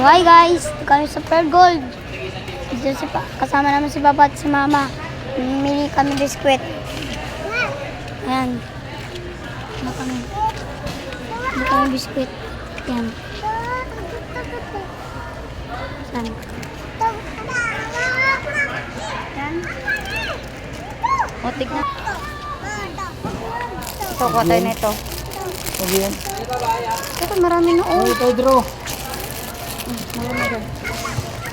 So hi guys, ito kami sa Pearl Gold. Dito kasama naman si Papa at si Mama. Mimili kami biskwit. Ayan. Ano kami? Ano kami biskwit? Ayan. Saan? Ayan. O, tignan. Ito, kuha tayo na ito. Sabi yan. Ito, marami na. Oh. Ito, draw.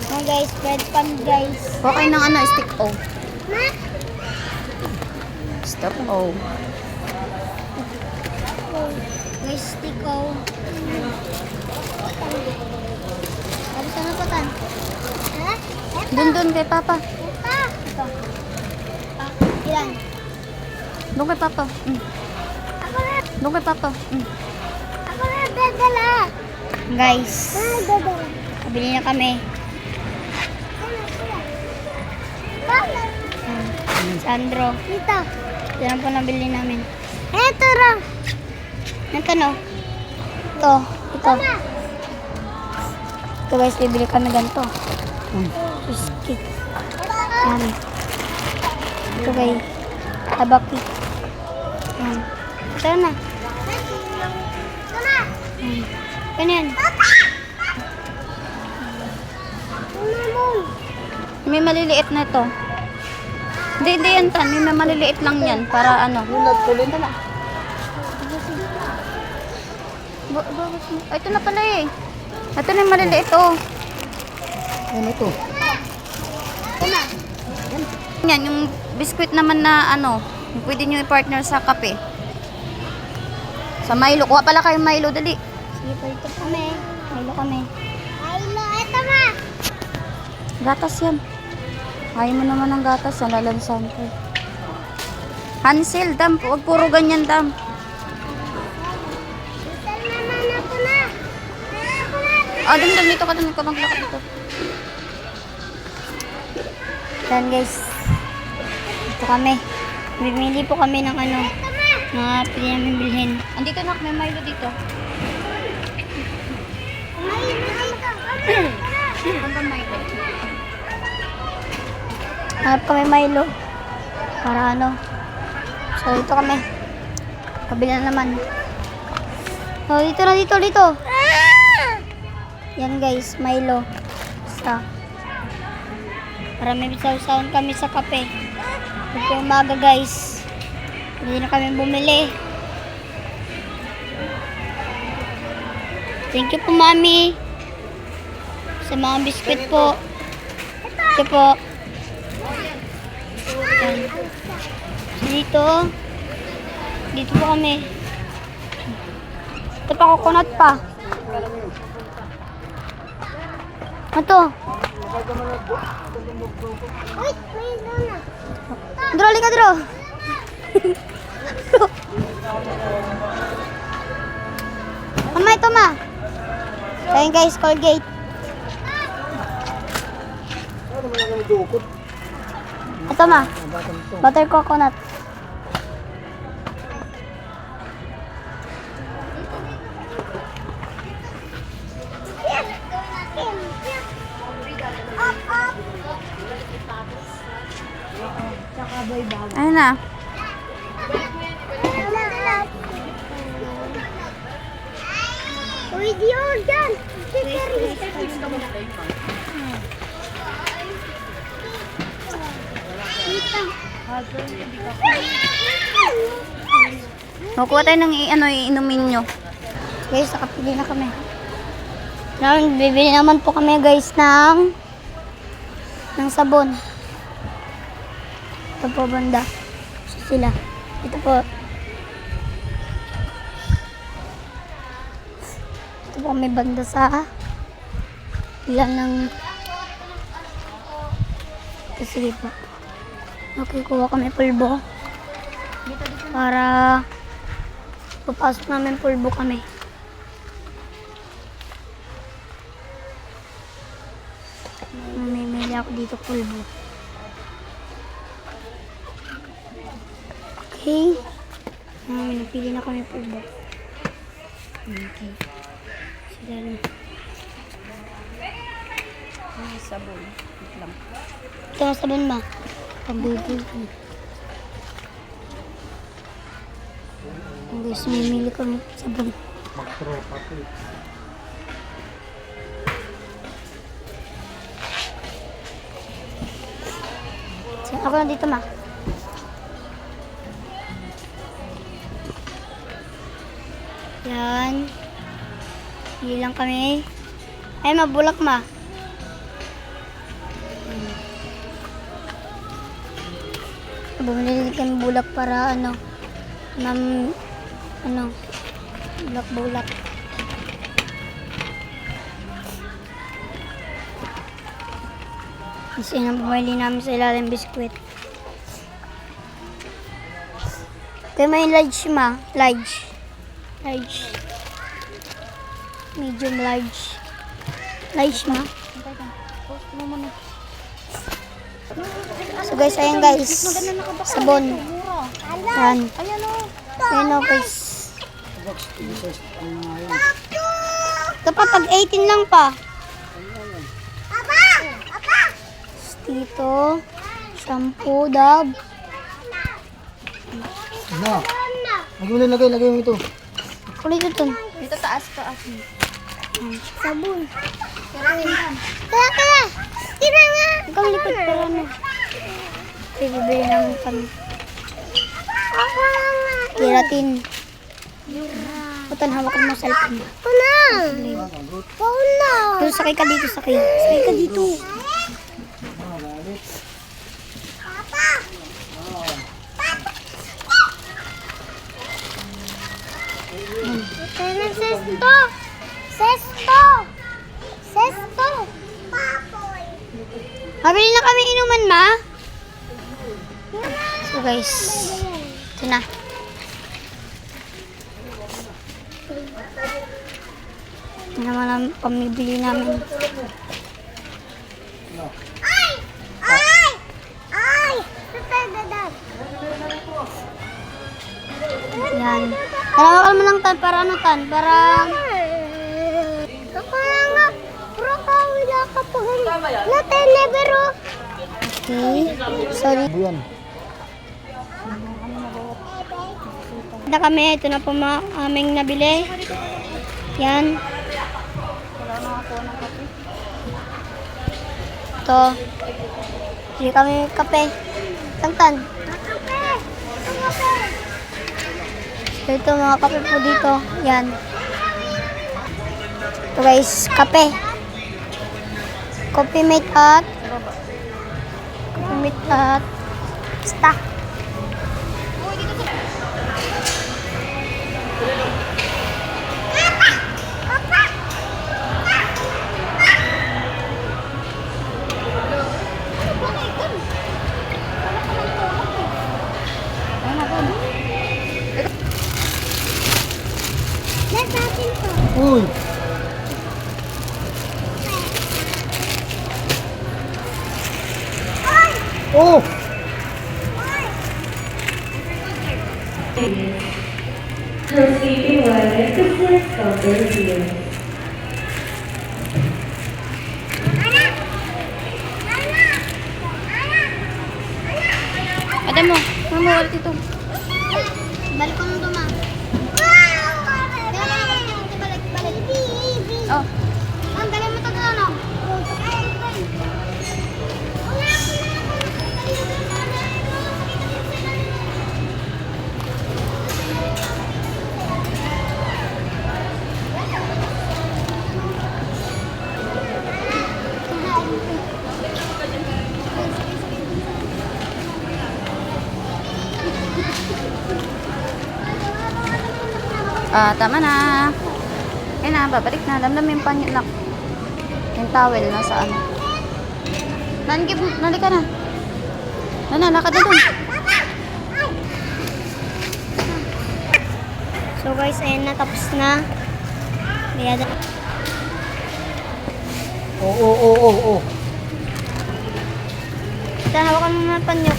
Oh guys, bread pan guys. Okay ng ano, stick O. Stop O. Guys, tiko. Sabi sana po tan? Ha? Dun kay Papa. Ito. Ilan? Doon kay Papa. Ako na. Doon kay Papa. Ako na dadala. Guys. Dadala. Kabili na kami. Sandro. Ito. Yan po nabili namin. Ito ra. Ito no. Ito. Ito. Ito guys, bibili kami ganito. Biscuit. Yan. Ito guys. Tabaki. Yan. Ito na. Ito na. Ganyan. May maliliit na ito. Hindi yan tan. May maliliit lang yan. Para ano. Tulin na lang. Ito na pala eh. Ito na yung maliliit oh. Ano ito? Yan, yung biskuit naman na ano. Pwede nyo i-partner sa kape. Sa Milo. Kuha pala kayo Milo. Dali. Sige po, ito kami. Milo kami. Milo, ito ma. Gatas yan. Ayaw mo naman ng gatas. Ang lalansan ko. Hansel, dam. Huwag puro ganyan, dam. Dam, dito ka, dam. Maglakad dito. Yan guys. Ito kami. Bimili po kami ng ano. Mga pili namin bilhin. Andito na, may Milo dito. Ano ba Milo? Hanap kami Milo. Para ano. So, ito kami. Kabila naman. Oh, dito na, dito. Yan guys, Milo. Isa. Para may bisawsawan kami sa kape. Pag umaga guys. Hindi na kami bumili. Thank you po, Mami. Sa mga biskuit po. Ito po. Yan. Dito. Dito po kami. Ito pa, coconut pa. Ito. Uy, may dona. Dro, lika, Dro. Mama, ito ma. Ayun guys, Colgate. Ito ma. Butter coconut. Ayun na. Uy, di organ. Kukuha tayo ng iinumin nyo. Guys, nakapili na kami. Bibili naman po kami guys ng sabon. Ito po banda. Sila. Ito po. Ito po kami banda sa ilan ng ito, sige po. Okay, kuha kami pulbo. Para papasok namin pulbo kami. Mamimili ako dito pulbo. Okay. Napili na kami pulbo. Okay. Sila na. sabon. Wait lang. Ito ang sabon ma. Pambibig. Guys, mimili ko ng sabon. So, ako na dito ma. Yan. Hindi lang kami. Ay, mabulak ma. Bumili kami bulak para bulak-bulak. Kasi yun ang bumili namin sa ilalim biskwit. Kaya may large ma. Large. Medium large. Large ma. Post mo muna. So guys, ayan guys. Sabon. Yan. Ayan o. Ayan o guys. Dapat tag 18 lang pa. Dito. Shampoo, dab. Na. Lagay mo ito. Kulit ito. Dito taas. Sabon. Kaya. Tira nga. Ikaw likod para ano. Bibili namin kami. Keratin. Putan, hawakan mo sa cellphone. Dito, sakay ka dito, sakay. Sakay ka dito. Sesto. Mabili na kami inuman, ma. So guys, ito na. Ito naman ang pamibili namin. Yan. Tarawakan mo lang tan, para ano tan, para... Okay. Sorry. Buyan. Na kami, ito na po aming nabili. Yan. Ito. Bili kami kape. Tangtan. Ito mga kape po dito. Yan. Ito guys, kape. Coffee mate at Basta. Uy. Oh. Housekeeping wire business cover here. Ada mo. Mama, ulit ito. Balik ko nung duma. Balik. Oh. Ang galing mo ito ano? Tama na. Ayun na, babalik na. Damdam yung panyo lang. Yung towel nasa ano. Nalika na. Lakad na dun. So guys, ayun na, tapos na. Kaya Oh. hawakan mo na panyo.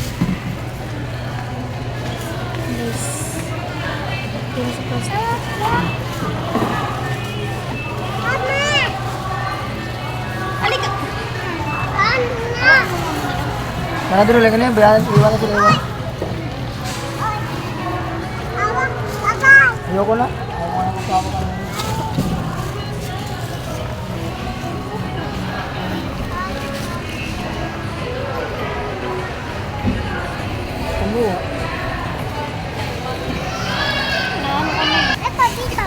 Guys. Yun sa plastic. Halika. Mana dulu lagi nih, bayar iwan sila iwan. Ayoko na. Ayoko na magkakawa ka. Ano ah? Ito, dito.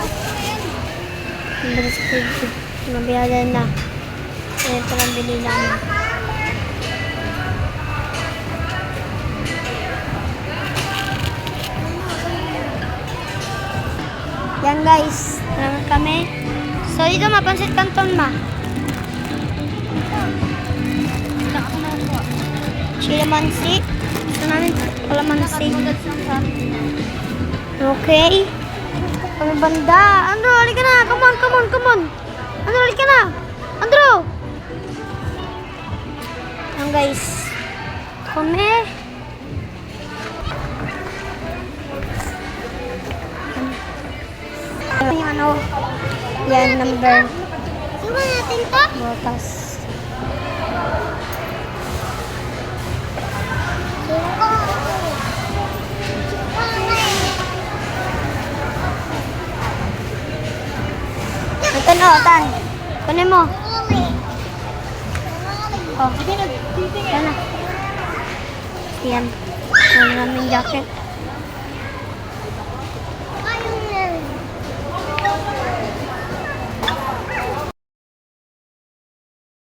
Ang bilis ko nabiyadan na. Ito lang bili namin. Yan guys, naman kami. So dito mapansit canton ma. Chilamansi. Gusto namin kalamansi. Okay. Kami banda. Andrew, halika na. Come on, come on, come on. Andrew, halika na. Andrew. Yan guys. Kami. Yung ano. Yan, number. Siwan natin to? Botas. Ito na, Tan. Kunin mo. Oh. Yan na. Yan. Ano namin jacket.